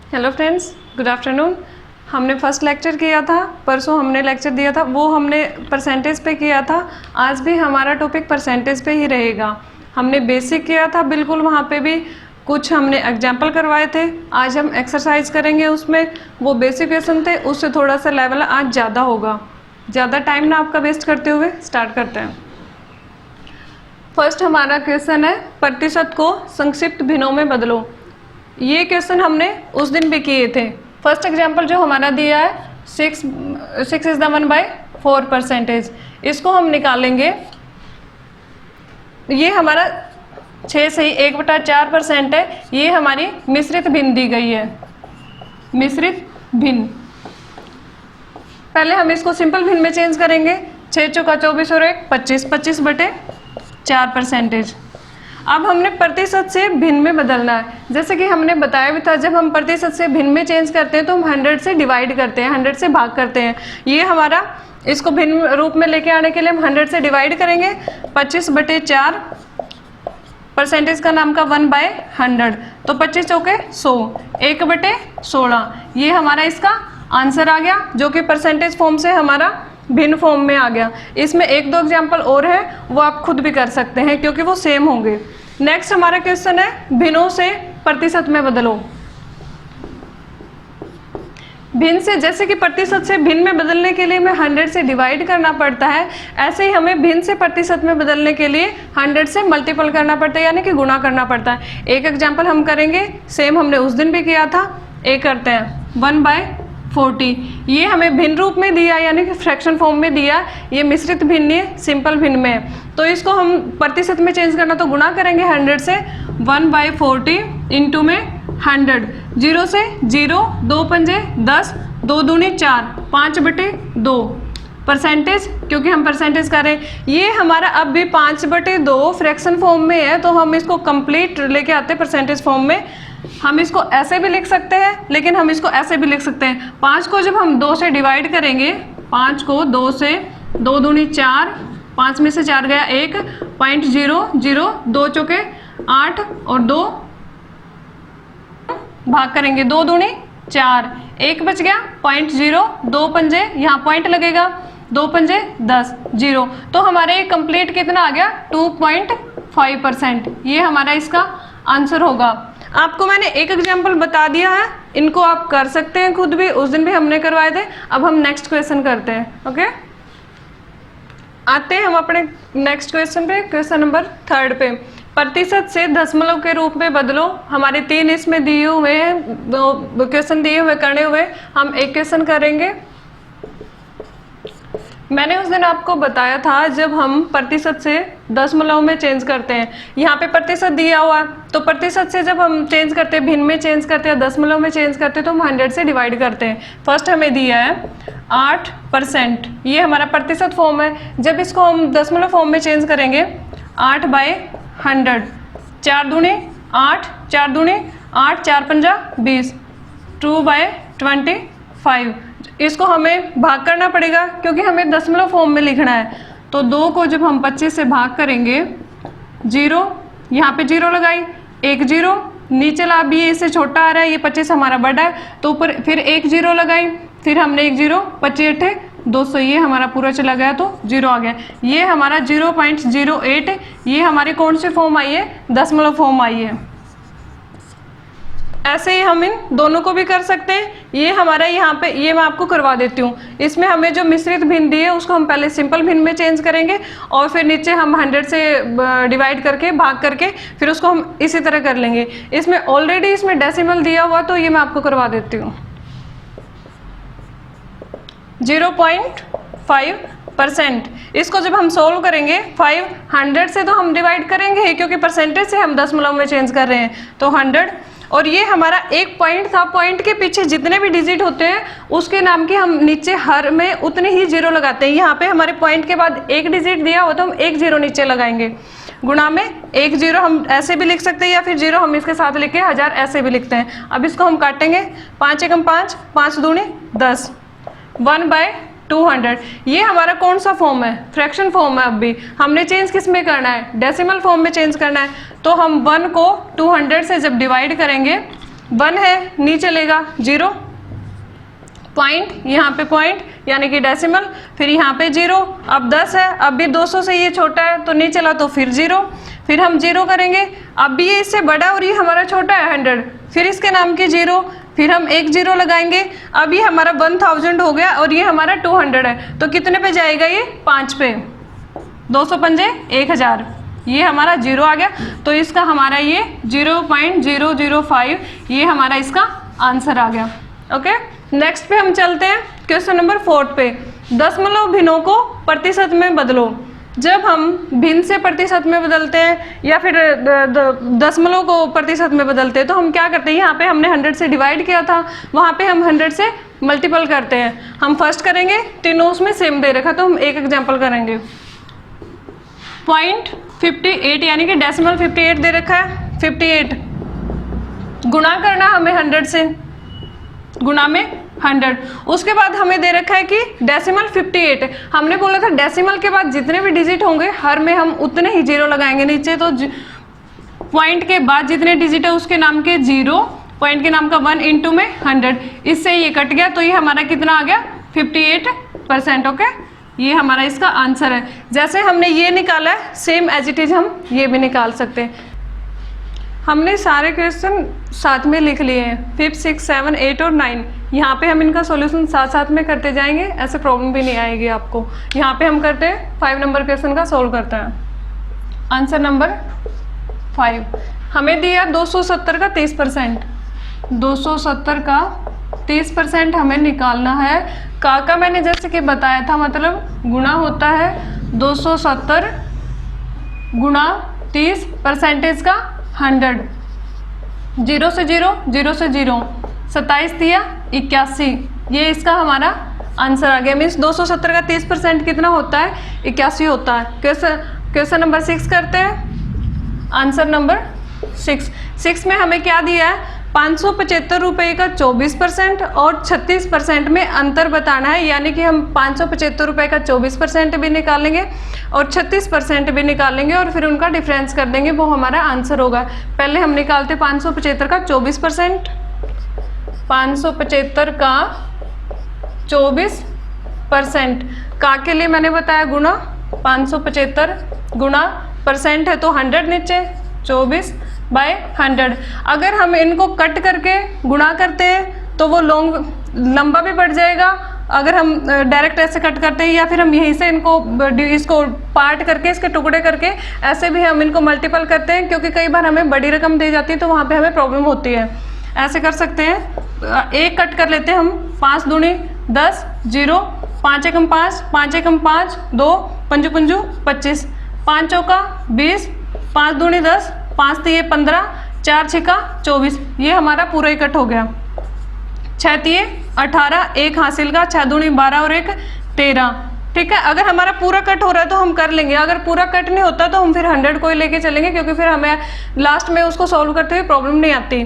Hello friends, good afternoon. हमने first lecture किया था, परसों हमने लेक्चर दिया था, वो हमने परसेंटेज पे किया था। आज भी हमारा टॉपिक परसेंटेज पे ही रहेगा। हमने बेसिक किया था, बिल्कुल वहाँ पे भी कुछ हमने एग्जाम्पल करवाए थे। आज हम एक्सरसाइज करेंगे, उसमें वो बेसिक क्वेश्चन थे, उससे थोड़ा सा लेवल आज ज़्यादा होगा। ज़्यादा टाइम ना आपका वेस्ट करते हुए स्टार्ट करते हैं। फर्स्ट हमारा क्वेश्चन है, प्रतिशत को संक्षिप्त भिन्नों में बदलो। ये क्वेश्चन हमने उस दिन भी किए थे। फर्स्ट एग्जांपल जो हमारा दिया है 6 इज द 1/4 परसेंटेज, इसको हम निकालेंगे। ये हमारा 6 से ही 1/4% है। ये हमारी मिश्रित भिन्न दी गई है, मिश्रित भिन्न। पहले हम इसको सिंपल भिन्न में चेंज करेंगे। 6 चौका 24 और 1 25, 25/4 परसेंटेज। अब हमने प्रतिशत से भिन्न में बदलना है। जैसे कि हमने बताया भी था, जब हम प्रतिशत से भिन्न में चेंज करते हैं तो हम 100 से डिवाइड करते हैं, 100 से भाग करते हैं। ये हमारा, इसको भिन्न रूप में लेके आने के लिए हम 100 से डिवाइड करेंगे। 25/4 परसेंटेज का नाम का 1/100, तो 25 चौके 100, 1/16। ये हमारा इसका आंसर आ गया, जो कि परसेंटेज फॉर्म से हमारा भिन्न फॉर्म में आ गया। इसमें 1-2 एग्जाम्पल और है, वो आप खुद भी कर सकते हैं क्योंकि वो सेम होंगे। नेक्स्ट हमारा क्वेश्चन है, भिन्नों से प्रतिशत में बदलो। भिन्न से, जैसे कि प्रतिशत से भिन्न में बदलने के लिए हमें 100 से डिवाइड करना पड़ता है, ऐसे ही हमें भिन्न से प्रतिशत में बदलने के लिए 100 से मल्टीपल करना पड़ता है, यानी कि गुणा करना पड़ता है। एक एग्जाम्पल हम करेंगे, सेम हमने उस दिन भी किया था। एक करते हैं 1/40। ये हमें भिन्न रूप में दिया, यानी कि फ्रैक्शन फॉर्म में दिया। ये मिश्रित भिन्न है, सिंपल भिन्न में है, तो इसको हम प्रतिशत में चेंज करना तो गुणा करेंगे 100 से। 1/40 इंटू में 100, 0 से 0, 2 पंजे 10, 2 दूनी 4, 5/2 परसेंटेज, क्योंकि हम परसेंटेज कर रहे हैं। ये हमारा अब भी 5/2 फ्रैक्शन फॉर्म में है, तो हम इसको कंप्लीट लेके आते हैं परसेंटेज फॉर्म में। हम इसको ऐसे भी लिख सकते हैं, लेकिन हम इसको ऐसे भी लिख सकते हैं। 5 को जब हम 2 से डिवाइड करेंगे, 5 को 2 से, 2 दूनी 4, 5 में से 4 गया 1, 0.00, 2 चौके 8 और 2 भाग करेंगे, 2 दूनी 4, 1 बच गया 0.0, 2 पंजे, यहाँ पॉइंट लगेगा, 2 पंजे 10, 0। तो हमारे कंप्लीट कितना आ गया, 2.5%। ये हमारा इसका आंसर होगा। आपको मैंने एक एग्जाम्पल बता दिया है, इनको आप कर सकते हैं खुद भी, उस दिन भी हमने करवाए थे। अब हम नेक्स्ट क्वेश्चन करते हैं। ओके, आते हैं हम अपने नेक्स्ट क्वेश्चन पे, क्वेश्चन नंबर 3 पे। प्रतिशत से दशमलव के रूप में बदलो। हमारे 3 इसमें दिए हुए हैं, क्वेश्चन दिए हुए करने हुए, हम एक क्वेश्चन करेंगे। मैंने उस दिन आपको बताया था, जब हम प्रतिशत से दशमलव में चेंज करते हैं, यहाँ पे प्रतिशत दिया हुआ, तो प्रतिशत से जब हम चेंज करते हैं, भिन्न में चेंज करते हैं, दशमलव में चेंज करते हैं, तो हम 100 से डिवाइड करते हैं। फर्स्ट हमें दिया है 8%, ये हमारा प्रतिशत फॉर्म है। जब इसको हम दशमलव फॉर्म में चेंज करेंगे, 8/100, 4 दूनी 8, 4 दूनी 8, 4 पंजा 20, 2/25। इसको हमें भाग करना पड़ेगा, क्योंकि हमें दशमलव फॉर्म में लिखना है। तो 2 को जब हम 25 से भाग करेंगे, 0, यहाँ पे 0 लगाई, 1 0, नीचे ला भी इससे छोटा आ रहा है, ये 25 हमारा बड़ा है, तो ऊपर फिर 1 0 लगाई, फिर हमने 1 0, 25 200, ये हमारा पूरा चला गया तो 0 आ गया। ये हमारा 0.08, ये हमारे कौन से फॉर्म आई है, दशमलव फॉर्म आई है। ऐसे ही हम इन दोनों को भी कर सकते हैं। ये हमारा यहाँ पे, ये मैं आपको करवा देती हूँ। इसमें हमें जो मिश्रित भिन्न दी है, उसको हम पहले सिंपल भिन्न में चेंज करेंगे, और फिर नीचे हम 100 से डिवाइड करके, भाग करके, फिर उसको हम इसी तरह कर लेंगे। इसमें ऑलरेडी इसमें डेसिमल दिया हुआ, तो ये मैं आपको करवा देती हूँ। 0.5%। इसको जब हम सोल्व करेंगे, 500 से तो हम डिवाइड करेंगे ही, क्योंकि परसेंटेज से हम दशमलव में चेंज कर रहे हैं, तो 100। और ये हमारा एक पॉइंट था, पॉइंट के पीछे जितने भी डिजिट होते हैं, उसके नाम के हम नीचे हर में उतने ही 0 लगाते हैं। यहाँ पे हमारे पॉइंट के बाद एक डिजिट दिया हो, तो हम 1 0 नीचे लगाएंगे। गुणा में 1 0 हम ऐसे भी लिख सकते हैं, या फिर 0 हम इसके साथ लिख के 1000 ऐसे भी लिखते हैं। अब इसको हम काटेंगे, 5 एकम 5, 5 दूनी 10, 1/200। ये हमारा कौन सा फॉर्म है, फ्रैक्शन फॉर्म है। अब भी हमने चेंज किस में करना है, डेसिमल फॉर्म में चेंज करना है। तो हम 1 को 200 से जब डिवाइड करेंगे, 1 है, नीचे चलेगा 0, पॉइंट, यहाँ पे पॉइंट यानी कि डेसिमल, फिर यहाँ पे 0, अब 10 है, अब भी 200 से ये छोटा है तो नहीं चला तो फिर 0, फिर हम 0 करेंगे, अब भी ये इससे बड़ा और ये हमारा छोटा है 100, फिर इसके नाम के 0, फिर हम एक 0 लगाएंगे, अब ये हमारा 1000 हो गया और ये हमारा 200 है, तो कितने पे जाएगा ये 5 पे, 200 पंजे 1000, ये हमारा 0 आ गया, तो इसका हमारा ये 0.005 ये हमारा इसका आंसर आ गया। ओके, नेक्स्ट पे हम चलते हैं क्वेश्चन नंबर 4 पे। दशमलव भिन्नों को प्रतिशत में बदलो। जब हम भिन्न से प्रतिशत में बदलते हैं या फिर दशमलव को प्रतिशत में बदलते हैं तो हम क्या करते हैं, यहाँ पे हमने 100 से डिवाइड किया था, वहाँ पे हम 100 से मल्टीपल करते हैं। हम फर्स्ट करेंगे, तीनों उसमें सेम दे रखा तो हम एक एग्जाम्पल करेंगे। 0.58 यानी कि डेसिमल 58 दे रखा है, 58 गुणा करना हमें 100 से, गुणा में 100, उसके बाद हमें दे रखा है कि डेसिमल 58, हमने बोला था डेसिमल के बाद जितने भी डिजिट होंगे हर में हम उतने ही 0 लगाएंगे नीचे, तो पॉइंट के बाद जितने डिजिट है उसके नाम के 0, पॉइंट के नाम का 1 इंटू में 100, इससे ये कट गया तो ये हमारा कितना आ गया 58%। ओके, ये हमारा इसका आंसर है। जैसे हमने ये निकाला है सेम एज इट इज हम ये भी निकाल सकते हैं। हमने सारे क्वेश्चन साथ में लिख लिए हैं, 5, 6, 7, 8 और 9। यहाँ पे हम इनका सॉल्यूशन साथ साथ में करते जाएंगे, ऐसे प्रॉब्लम भी नहीं आएगी आपको। यहाँ पे हम करते हैं 5 नंबर क्वेश्चन का सॉल्व करते हैं। आंसर नंबर 5 हमें दिया 270 का 30%, 270 का 30% हमें निकालना है। का मैंने जैसे कि बताया था, मतलब गुणा होता है 270 गुणा 30 परसेंटेज का 100, 0 से 0, 0 से 0, 27 दिया 81, ये इसका हमारा आंसर आ गया। मीन्स 270 का 30% कितना होता है 81 होता है। क्वेश्चन नंबर 6 करते हैं। आंसर नंबर 6 में हमें क्या दिया है, 575 रुपये का 24% और 36% में अंतर बताना है, यानी कि हम 575 रुपये का 24% भी निकालेंगे और 36% भी निकालेंगे और फिर उनका डिफरेंस कर देंगे, वो हमारा आंसर होगा। पहले हम निकालते 575 का 24%, 575 का 24%, का के लिए मैंने बताया गुणा, 575 गुणा परसेंट है तो 100 नीचे, 24/100। अगर हम इनको कट करके गुणा करते हैं तो वो लंबा भी बढ़ जाएगा। अगर हम डायरेक्ट ऐसे कट करते हैं या फिर हम यहीं से इसको पार्ट करके, इसके टुकड़े करके ऐसे भी हम इनको मल्टीपल करते हैं, क्योंकि कई बार हमें बड़ी रकम दी जाती है तो वहाँ पे हमें प्रॉब्लम होती है। ऐसे कर सकते हैं, एक कट कर लेते हैं हम, 5 दूनी 10, 0, 5 एकम 5, 5 एकम 5, 2, पंजू पंजू 25, 5 चौका 20, 5 दूनी 10, 5 तिये 15, 4 छिका 24, ये हमारा पूरा ही कट हो गया। 6 तिये 18, 1 हासिल का, 6 दूनी 12 और 1 13। ठीक है, अगर हमारा पूरा कट हो रहा है तो हम कर लेंगे, अगर पूरा कट नहीं होता तो हम फिर 100 को ही लेके चलेंगे, क्योंकि फिर हमें लास्ट में उसको सॉल्व करते हुए प्रॉब्लम नहीं आती।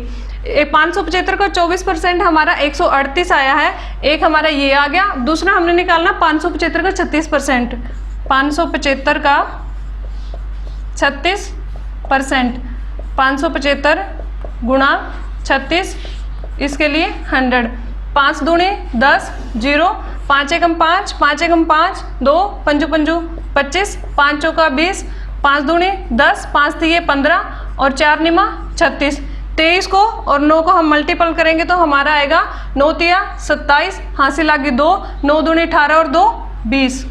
575 का 24% हमारा 138 आया है, एक हमारा ये आ गया। दूसरा हमने निकालना 575 का 36%, 575 का 36%, 575 गुणा 36, इसके लिए 100, 5 दूनी 10, 0, 5 एकम 5, 5 एकम 5, 2, पंजू पंजू 25, 5 चौका 20, 5 दूनी 10, 5 तिये 15 और 4 निमा 36। 23 को और 9 को हम मल्टीपल करेंगे तो हमारा आएगा 9 तिया 27, हासिल आगे 2, 9 दूनी 18 और 2 20।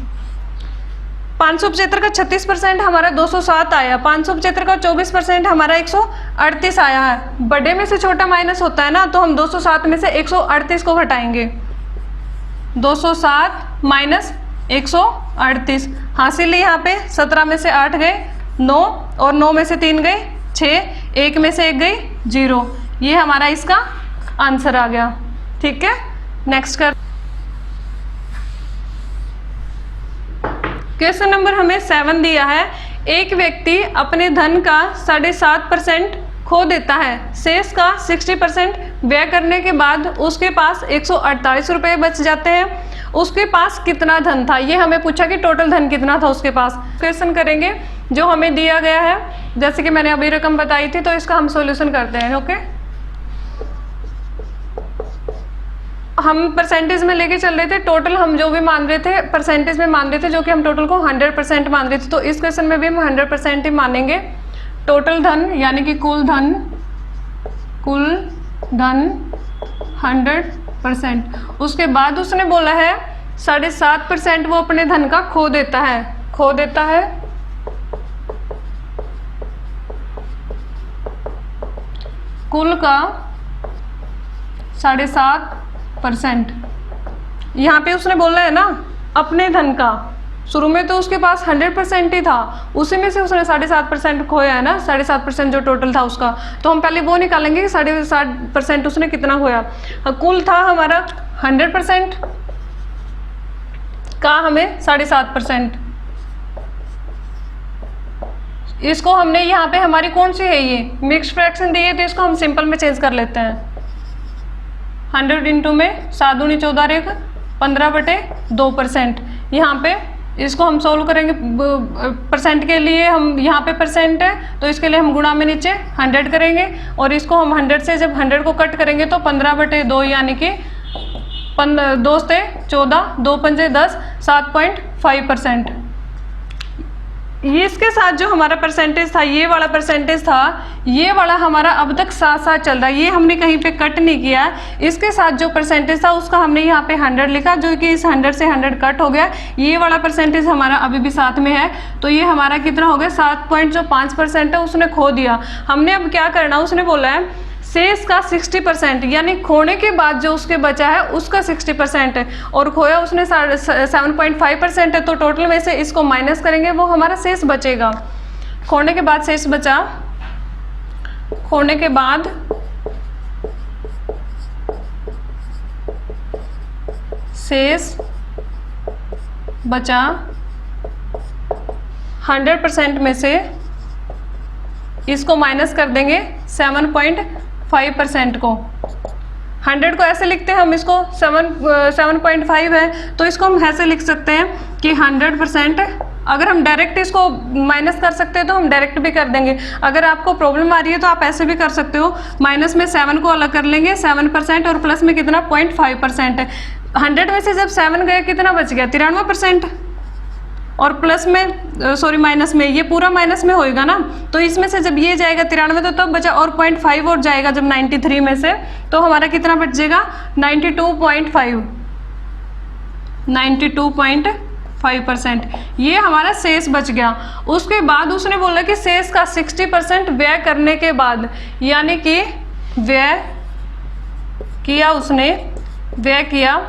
575 का 36% हमारा 207 आया, 575 का 24% हमारा 138 आया है। बड़े में से छोटा माइनस होता है ना, तो हम 207 में से 138 को घटाएंगे, 207 माइनस 138, हासिल यहाँ पे 17 में से 8 गए 9 और 9 में से 3 गए 6, 1 में से 1 गई 0, ये हमारा इसका आंसर आ गया। ठीक है, नेक्स्ट कर क्वेश्चन नंबर हमें 7 दिया है। एक व्यक्ति अपने धन का 7.5% खो देता है, शेष का 60% व्यय करने के बाद उसके पास 148 रुपये बच जाते हैं। उसके पास कितना धन था, ये हमें पूछा कि टोटल धन कितना था उसके पास। क्वेश्चन करेंगे जो हमें दिया गया है, जैसे कि मैंने अभी रकम बताई थी, तो इसका हम सॉल्यूशन करते हैं। ओके, हम परसेंटेज में लेके चल रहे थे, टोटल हम जो भी मान रहे थे परसेंटेज में मान रहे थे, जो कि हम टोटल को 100% मान रहे थे। तो इस क्वेश्चन में भी हम 100% ही मानेंगे। टोटल धन यानी कि कुल धन 100%। उसके बाद उसने बोला है 7.5% वो अपने धन का खो देता है कुल का 7.5%। यहाँ पे उसने बोला है ना अपने धन का, शुरू में तो उसके पास 100% ही था, उसी में से उसने 7.5% खोया है ना, 7.5% जो टोटल था उसका। तो हम पहले वो निकालेंगे कि 7.5% उसने कितना खोया। कुल था हमारा 100% का हमें 7.5%। इसको हमने यहाँ पे हमारी कौन सी है, ये मिक्स फ्रैक्शन दी है, तो इसको हम सिंपल में चेंज कर लेते हैं। 100 इंटू में 7 दूनी 14 रेख 15/2%। यहाँ पे इसको हम सोल्व करेंगे परसेंट के लिए, हम यहाँ पे परसेंट है तो इसके लिए हम गुणा में नीचे 100 करेंगे, और इसको हम 100 से जब 100 को कट करेंगे तो 15/2 यानी कि 2 से 14, 2 पंजे 10, 7.5%। ये इसके साथ जो हमारा परसेंटेज था, ये वाला परसेंटेज था, ये वाला हमारा अब तक साथ साथ चल रहा है, ये हमने कहीं पे कट नहीं किया। इसके साथ जो परसेंटेज था उसका हमने यहाँ पे 100 लिखा, जो कि इस 100 से 100 कट हो गया। ये वाला परसेंटेज हमारा अभी भी साथ में है, तो ये हमारा कितना हो गया 7.5% है, उसने खो दिया। हमने अब क्या करना, उसने बोला है शेष का 60% यानी खोने के बाद जो उसके बचा है उसका 60% है, और खोया उसने 7.5% है, तो टोटल में से इसको माइनस करेंगे, वो हमारा शेष बचेगा। खोने के बाद शेष बचा, खोने के बाद शेष बचा 100% में से इसको माइनस कर देंगे 7.5% को। 100 को ऐसे लिखते हैं हम, इसको 7.5 है तो इसको हम ऐसे लिख सकते हैं कि 100%। अगर हम डायरेक्ट इसको माइनस कर सकते हैं तो हम डायरेक्ट भी कर देंगे। अगर आपको प्रॉब्लम आ रही है तो आप ऐसे भी कर सकते हो, माइनस में 7 को अलग कर लेंगे 7% और प्लस में कितना 0.5% है। 100 में से जब 7 गए कितना बच गया 93%, और प्लस में माइनस में ये पूरा माइनस में होएगा ना, तो इसमें से जब ये जाएगा 93 तो तब बचा, और 0.5 और जाएगा जब 93 में से, तो हमारा कितना बच जाएगा 92.5%। ये हमारा शेष बच गया। उसके बाद उसने बोला कि शेष का 60% व्यय करने के बाद, यानी कि व्यय किया उसने, व्यय किया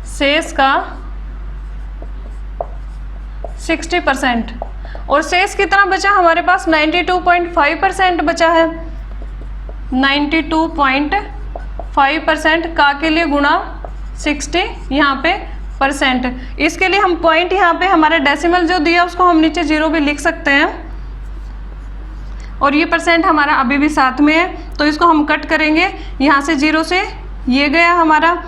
शेष का 60%, और शेष कितना बचा हमारे पास 92.5% बचा है। 92.5% का के लिए गुणा 60 यहाँ पे परसेंट। इसके लिए हम पॉइंट यहाँ पे हमारा डेसिमल जो दिया उसको हम नीचे 0 भी लिख सकते हैं, और ये परसेंट हमारा अभी भी साथ में है, तो इसको हम कट करेंगे। यहाँ से 0 से ये गया हमारा,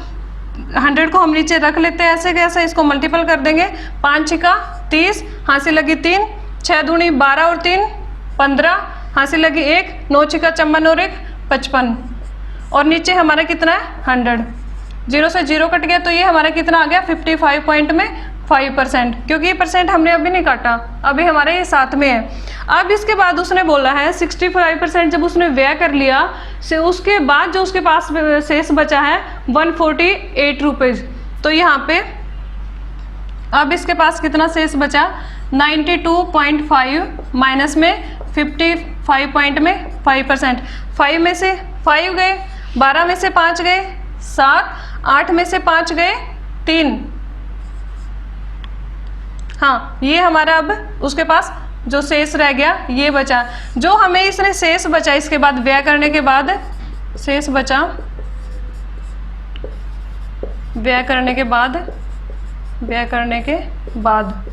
100 को हम नीचे रख लेते हैं ऐसे कैसे, इसको मल्टीपल कर देंगे। 5 छिका 30, हासिल लगी 3, 6 दूनी 12 और 3 15, हासिल लगी 1, 9 छिका 54 और 1 55, और नीचे हमारा कितना है 100। 0 से 0 कट गया, तो ये हमारा कितना आ गया 55.5%, क्योंकि ये परसेंट हमने अभी नहीं काटा, अभी हमारे ये साथ में है। अब इसके बाद उसने बोला है 65% जब उसने व्यय कर लिया से उसके बाद जो उसके पास शेष बचा है 148 रुपीज़, तो यहाँ पे अब इसके पास कितना शेष बचा 92.5 माइनस में 55.5%। 5 में से 5 गए, 12 में से 5 गए 7, 8 में से 5 गए 3। हाँ, ये हमारा अब उसके पास जो शेष रह गया ये बचा, जो हमें इसने शेष बचा इसके बाद व्यय करने के बाद, शेष बचा व्यय करने के बाद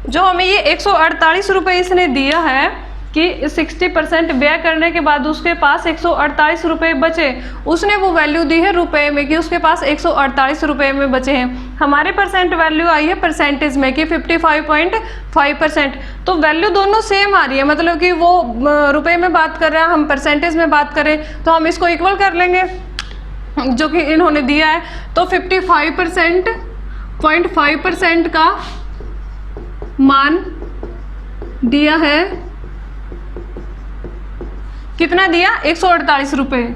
जो हमें ये 148 रुपये इसने दिया है कि 60% व्यय करने के बाद उसके पास 148 रुपये बचे, उसने वो वैल्यू दी है रुपए में कि उसके पास 148 रुपये में बचे हैं। हमारे परसेंट वैल्यू आई है परसेंटेज में कि 55.5%, तो वैल्यू दोनों सेम आ रही है, मतलब कि वो रुपए में बात कर रहा है, हम परसेंटेज में बात करें तो हम इसको इक्वल कर लेंगे। जो कि इन्होंने दिया है, तो 55.5% का मान दिया है। कितना दिया? 148 रुपये।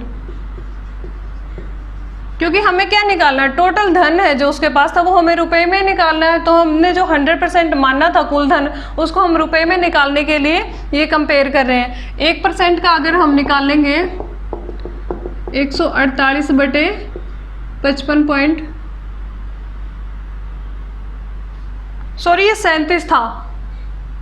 क्योंकि हमें क्या निकालना है, टोटल धन है जो उसके पास था वो हमें रुपए में निकालना है, तो हमने जो 100% मानना था कुल धन उसको हम रुपए में निकालने के लिए ये कंपेयर कर रहे हैं। 1% का अगर हम निकालेंगे 148 बटे 55 सॉरी ये 37 था,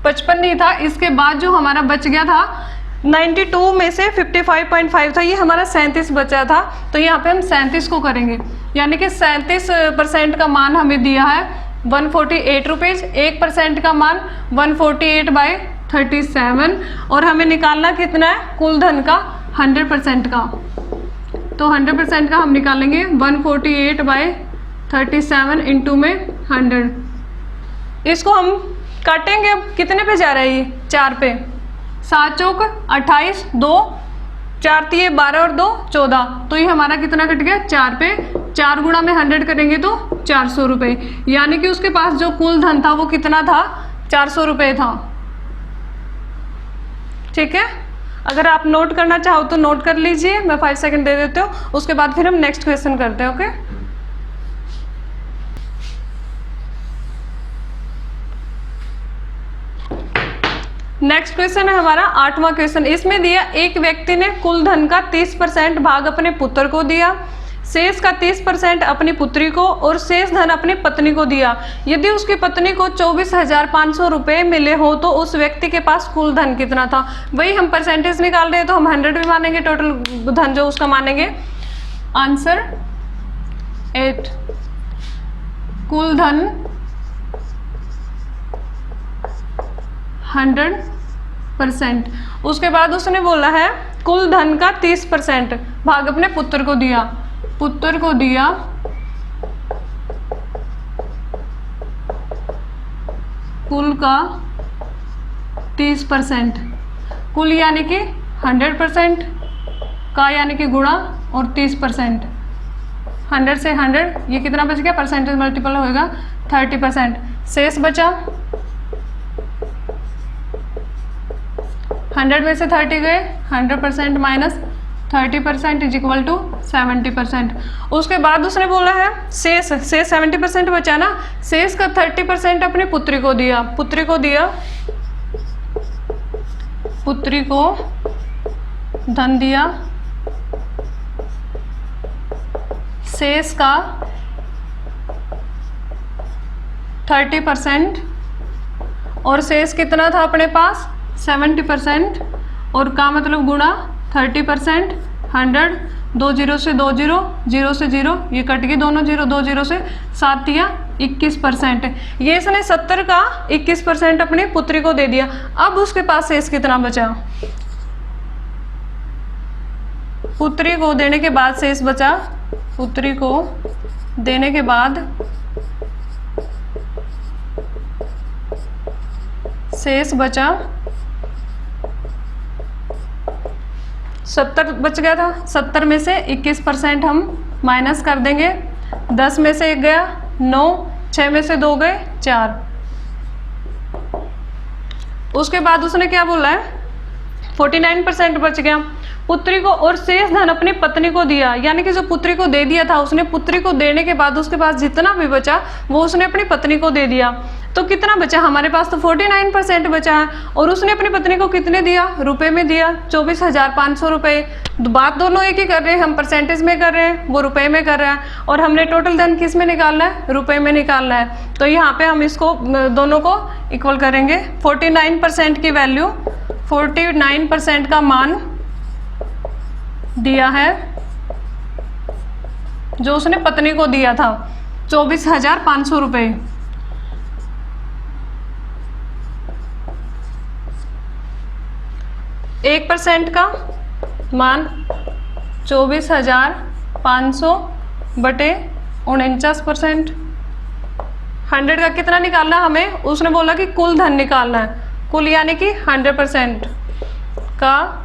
55 नहीं था। इसके बाद जो हमारा बच गया था 92 में से 55.5 था, ये हमारा 37 बचा था। तो यहाँ पे हम 37 को करेंगे, यानी कि 37% का मान हमें दिया है 148 रुपीज़, 1% का मान 148/37 और हमें निकालना कितना है कुल धन का 100% का। तो 100% का हम निकालेंगे 148/37 इंटू में 100। इसको हम काटेंगे, अब कितने पे जा रहा है ये 4 पे, 7 चौक 28, 2 4 तिये 12 और 2 14, तो ये हमारा कितना कट गया 4 पे। 4 गुणा में 100 करेंगे तो 400 रुपये, यानी कि उसके पास जो कुल धन था वो कितना था 400 रुपये था। ठीक है, अगर आप नोट करना चाहो तो नोट कर लीजिए, मैं 5 सेकंड दे देती हूँ, उसके बाद फिर हम नेक्स्ट क्वेश्चन करते हैं। ओके, नेक्स्ट क्वेश्चन है हमारा 8वां क्वेश्चन। इसमें दिया एक व्यक्ति ने कुल धन का 30% भाग अपने पुत्र को दिया, शेष का 30% अपनी पुत्री को और शेष धन अपनी पत्नी को दिया। यदि उसकी पत्नी को 24,500 रुपये मिले हो तो उस व्यक्ति के पास कुल धन कितना था। वही हम परसेंटेज निकाल रहे हैं तो हम 100 भी मानेंगे, टोटल धन जो उसका मानेंगे। आंसर 8। कुल धन 100%। उसके बाद उसने बोला है कुल धन का 30% भाग अपने पुत्र को दिया, पुत्र को दिया कुल का 30%, कुल यानी कि 100% का यानी कि गुणा और 30%, 100 से 100 ये कितना बच गया, परसेंटेज मल्टीपल होएगा 30%। शेष बचा 100 में से 30 गए, 100% माइनस 30% इज इक्वल टू 70%। उसके बाद उसने बोला है शेष 70% बचा ना, शेष का 30% अपनी पुत्री को दिया, पुत्री को दिया, पुत्री को धन दिया, शेष का 30% और शेष कितना था अपने पास 70% और का मतलब गुणा 30%, 100, 2 0 से 2 0, 0 से 0 ये कट गई दोनों 0, 2 0 से 7 या 21%। ये इसने 70 का 21% अपनी पुत्री को दे दिया। अब उसके पास शेष कितना बचा, पुत्री को देने के बाद शेष बचा, पुत्री को देने के बाद शेष बचा 70 बच गया था। 70 में से 21% हम माइनस कर देंगे, 10 में से 1 गया 9, 6 में से 2 गए 4। उसके बाद उसने क्या बोला है 49% बच गया, पुत्री को और शेष धन अपनी पत्नी को दिया, यानी कि जो पुत्री को दे दिया था उसने पुत्री को देने के बाद उसके पास जितना भी बचा वो उसने अपनी पत्नी को दे दिया। तो कितना बचा हमारे पास, तो 49% बचा है। और उसने अपनी पत्नी को कितने दिया, रुपए में दिया 24,500 रुपये। बात दोनों एक ही कर रहे हैं, हम परसेंटेज में कर रहे हैं, वो रुपए में कर रहा है, और हमने टोटल धन किस में निकालना है, रुपए में निकालना है। तो यहाँ पे हम इसको दोनों को इक्वल करेंगे। 49% की वैल्यू, 49% का मान दिया है जो उसने पत्नी को दिया था 24,500 रुपये। एक % का मान 24,500 बटे 49%। 100 का कितना निकालना हमें, उसने बोला कि कुल धन निकालना है, कुल यानी कि 100% का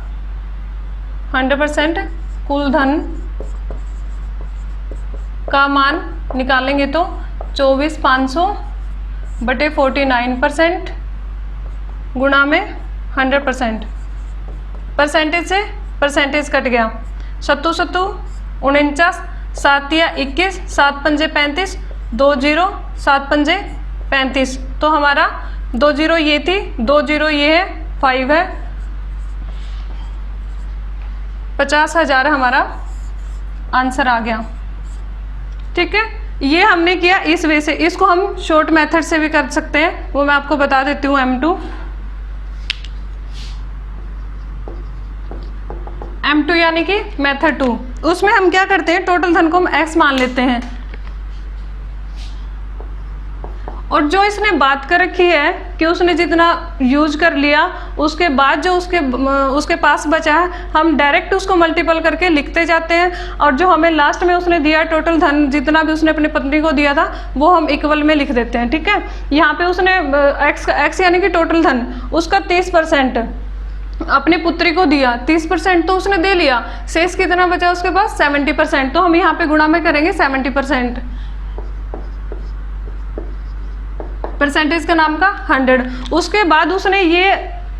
100% कुल धन का मान निकालेंगे तो 24,500 बटे 49% गुणा में 100%। परसेंटेज से परसेंटेज कट गया, 7 49, 7 या 21, 7 पंजे 35, 2 0, 7 पंजे 35। तो हमारा 2 0 ये थी, 2 0 ये है, 5 है, 50,000 हमारा आंसर आ गया। ठीक है, ये हमने किया इस वे से। इसको हम शॉर्ट मेथड से भी कर सकते हैं, वो मैं आपको बता देती हूँ। M2 यानी कि मेथड 2। उसमें हम क्या करते हैं, टोटल धन को हम x मान लेते हैं, और जो इसने बात कर रखी है कि उसने जितना यूज कर लिया उसके बाद जो उसके पास बचा है, हम डायरेक्ट उसको मल्टीपल करके लिखते जाते हैं, और जो हमें लास्ट में उसने दिया टोटल धन जितना भी उसने अपनी पत्नी को दिया था वो हम इक्वल में लिख देते हैं। ठीक है, यहाँ पे उसने x यानी कि टोटल धन उसका 30% अपनी पुत्री को दिया, 30% तो उसने दे लिया, शेष कितना बचा उसके पास 70%। तो हम यहाँ पे गुणा में करेंगे 70%, परसेंटेज का नाम का 100। उसके बाद उसने ये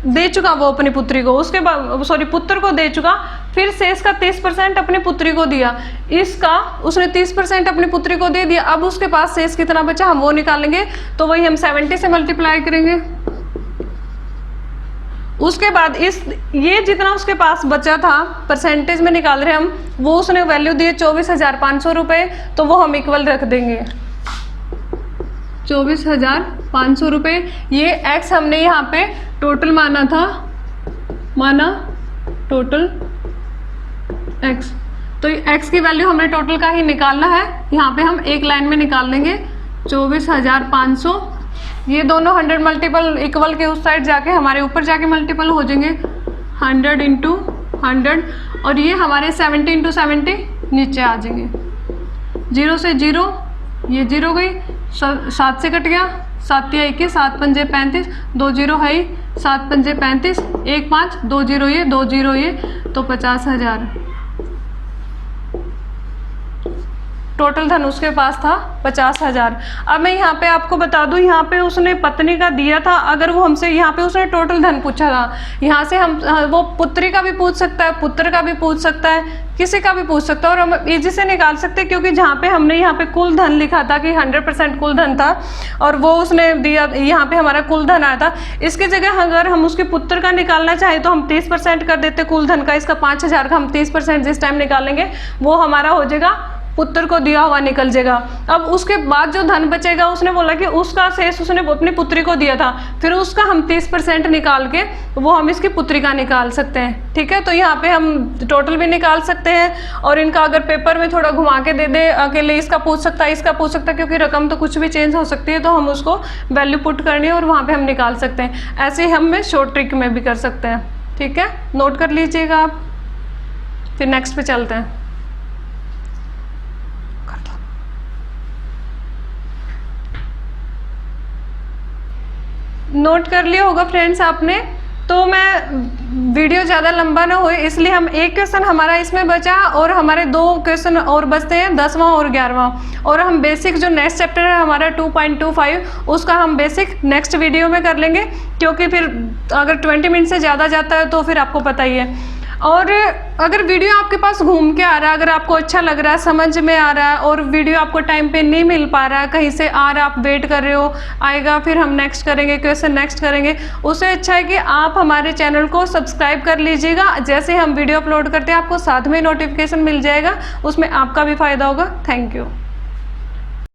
दे चुका वो अपनी पुत्री को, उसके बाद सॉरी पुत्र को दे चुका, फिर शेष का 30% अपनी पुत्री को दिया, इसका उसने 30% अपनी पुत्री को दे दिया। अब उसके पास शेष कितना बचा हम वो निकालेंगे, तो वही हम 70 से मल्टीप्लाई करेंगे। उसके बाद ये जितना उसके पास बचा था परसेंटेज में निकाल रहे हम, वो उसने वैल्यू दी 24,500 रुपये, तो वो हम इक्वल रख देंगे 24,500 रुपये। ये x हमने यहाँ पे टोटल माना था, टोटल x, तो x की वैल्यू हमें टोटल का ही निकालना है। यहाँ पे हम एक लाइन में निकाल लेंगे 24,500। ये दोनों 100 मल्टीपल इक्वल के उस साइड जाके हमारे ऊपर जाके मल्टीपल हो जाएंगे 100 इंटू 100, और ये हमारे 70 इंटू 70 नीचे आ जाएंगे। 0 से 0, ये 0 गई, 7 से कट गया, 7 या 21, 7 पंजे 35, 2 0 है, 7 पंजे 35, 1 5, 2 0 ये, 2 0 ये, तो 50,000 टोटल धन उसके पास था 50,000। अब मैं यहाँ पे आपको बता दूँ, यहाँ पे उसने पत्नी का दिया था, अगर वो हमसे यहाँ पे उसने टोटल धन पूछा था, यहाँ से हम वो पुत्री का भी पूछ सकता है, पुत्र का भी पूछ सकता है, किसी का भी पूछ सकता है, और हम इजी से निकाल सकते हैं, क्योंकि जहाँ पे हमने यहाँ पे कुल धन लिखा था कि 100% कुल धन था, और वो उसने दिया, यहाँ पे हमारा कुल धन आया था। इसकी जगह अगर हम उसके पुत्र का निकालना चाहें तो हम 30% कर देते कुल धन का, इसका 5,000 का हम 30% जिस टाइम निकालेंगे वो हमारा हो जाएगा, पुत्र को दिया हुआ निकल जाएगा। अब उसके बाद जो धन बचेगा, उसने बोला कि उसका शेष उसने अपनी पुत्री को दिया था, फिर उसका हम 30% निकाल के वो हम इसकी पुत्री का निकाल सकते हैं। ठीक है, तो यहाँ पे हम टोटल भी निकाल सकते हैं, और इनका अगर पेपर में थोड़ा घुमा के दे दे, अकेले इसका पूछ सकता है, इसका पूछ सकता है, क्योंकि रकम तो कुछ भी चेंज हो सकती है, तो हम उसको वैल्यू पुट करनी है और वहाँ पर हम निकाल सकते हैं। ऐसे ही हम शॉर्ट ट्रिक में भी कर सकते हैं। ठीक है, नोट कर लीजिएगा आप, फिर नेक्स्ट पे चलते हैं। नोट कर लिया होगा फ्रेंड्स आपने, तो मैं वीडियो ज़्यादा लंबा ना होए इसलिए हम एक क्वेश्चन हमारा इसमें बचा, और हमारे 2 क्वेश्चन और बचते हैं, 10वां और 11वां, और हम बेसिक जो नेक्स्ट चैप्टर है हमारा 2.25 उसका हम बेसिक नेक्स्ट वीडियो में कर लेंगे, क्योंकि फिर अगर 20 मिनट से ज़्यादा जाता है तो फिर आपको पता ही है। और अगर वीडियो आपके पास घूम के आ रहा है, अगर आपको अच्छा लग रहा है, समझ में आ रहा है, और वीडियो आपको टाइम पे नहीं मिल पा रहा है, कहीं से आ रहा है, आप वेट कर रहे हो आएगा, फिर हम नेक्स्ट करेंगे, क्वेश्चन नेक्स्ट करेंगे, उससे अच्छा है कि आप हमारे चैनल को सब्सक्राइब कर लीजिएगा। जैसे हम वीडियो अपलोड करते हैं आपको साथ में नोटिफिकेशन मिल जाएगा, उसमें आपका भी फ़ायदा होगा। Thank you.